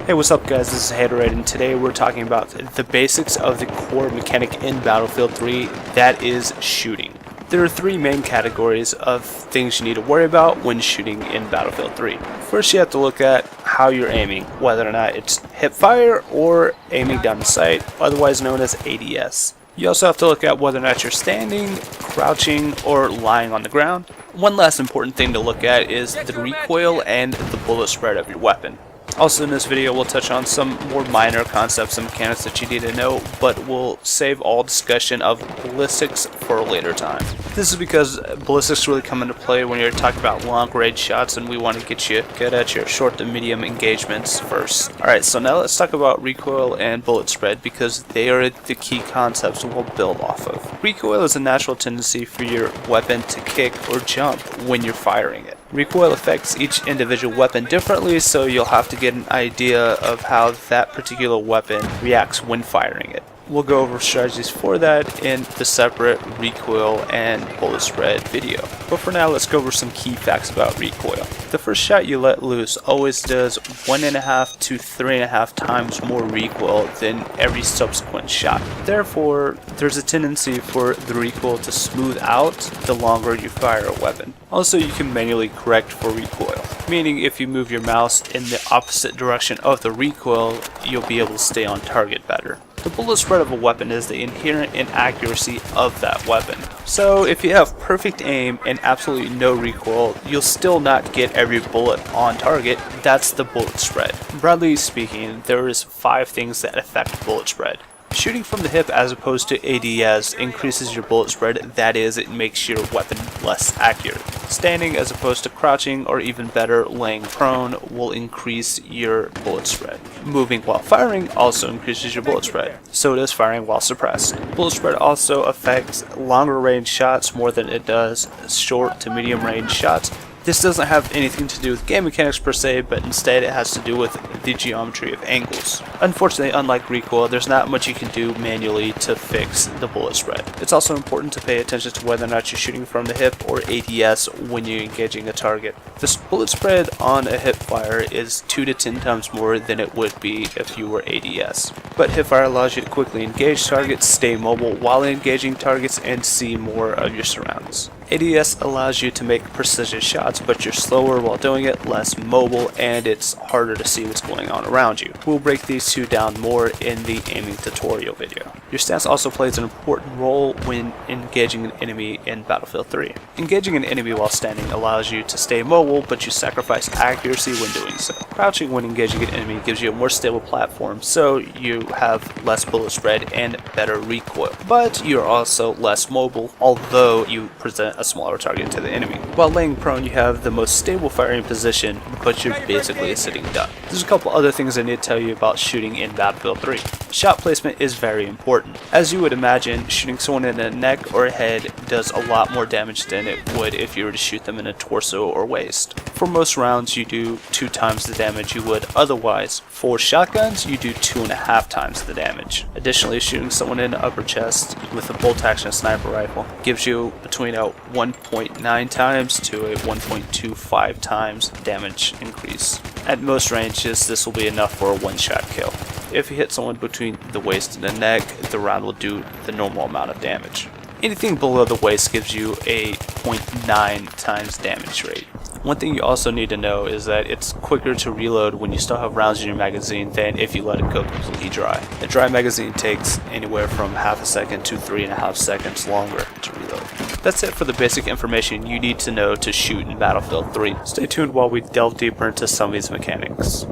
Hey, what's up guys, this is Haterade, and today we're talking about the basics of the core mechanic in Battlefield 3, that is shooting. There are three main categories of things you need to worry about when shooting in Battlefield 3. First, you have to look at how you're aiming, whether or not it's hip fire or aiming down the sight, otherwise known as ADS. You also have to look at whether or not you're standing, crouching, or lying on the ground. One last important thing to look at is the recoil and the bullet spread of your weapon. Also in this video we'll touch on some more minor concepts and mechanics that you need to know, but we'll save all discussion of ballistics for a later time. This is because ballistics really come into play when you're talking about long range shots, and we want to get you good at your short to medium engagements first. Alright, so now let's talk about recoil and bullet spread, because they are the key concepts we'll build off of. Recoil is a natural tendency for your weapon to kick or jump when you're firing it. Recoil affects each individual weapon differently, so you'll have to get an idea of how that particular weapon reacts when firing it. We'll go over strategies for that in the separate recoil and bullet spread video. But for now, let's go over some key facts about recoil. The first shot you let loose always does 1.5 to 3.5 times more recoil than every subsequent shot. Therefore, there's a tendency for the recoil to smooth out the longer you fire a weapon. Also, you can manually correct for recoil, meaning if you move your mouse in the opposite direction of the recoil, you'll be able to stay on target better. The bullet spread of a weapon is the inherent inaccuracy of that weapon. So if you have perfect aim and absolutely no recoil, you'll still not get every bullet on target. That's the bullet spread. Broadly speaking, there is 5 things that affect bullet spread. Shooting from the hip as opposed to ADS increases your bullet spread, that is, it makes your weapon less accurate. Standing as opposed to crouching, or even better, laying prone, will increase your bullet spread. Moving while firing also increases your bullet spread. So does firing while suppressed. Bullet spread also affects longer range shots more than it does short to medium range shots. This doesn't have anything to do with game mechanics per se, but instead it has to do with the geometry of angles. Unfortunately, unlike recoil, there's not much you can do manually to fix the bullet spread. It's also important to pay attention to whether or not you're shooting from the hip or ADS when you're engaging a target. The bullet spread on a hip fire is 2 to 10 times more than it would be if you were ADS. But hip fire allows you to quickly engage targets, stay mobile while engaging targets, and see more of your surroundings. ADS allows you to make precision shots, but you're slower while doing it, less mobile, and it's harder to see what's going on around you. We'll break these two down more in the aiming tutorial video. Your stance also plays an important role when engaging an enemy in Battlefield 3. Engaging an enemy while standing allows you to stay mobile, but you sacrifice accuracy when doing so. Crouching when engaging an enemy gives you a more stable platform, so you have less bullet spread and better recoil. But you're also less mobile, although you present a smaller target to the enemy. While laying prone, you have the most stable firing position, but you're basically a sitting duck. There's a couple other things I need to tell you about shooting in Battlefield 3. Shot placement is very important. As you would imagine, shooting someone in the neck or head does a lot more damage than it would if you were to shoot them in a torso or waist. For most rounds, you do 2 times the damage you would otherwise. For shotguns, you do 2.5 times the damage. Additionally, shooting someone in the upper chest with a bolt-action sniper rifle gives you between a 1.9 times to a 1.25 times damage increase. At most ranges, this will be enough for a one-shot kill. If you hit someone between the waist and the neck, the round will do the normal amount of damage. Anything below the waist gives you a 0.9 times damage rate. One thing you also need to know is that it's quicker to reload when you still have rounds in your magazine than if you let it go completely dry. A dry magazine takes anywhere from half a second to 3.5 seconds longer to reload. That's it for the basic information you need to know to shoot in Battlefield 3. Stay tuned while we delve deeper into some of these mechanics.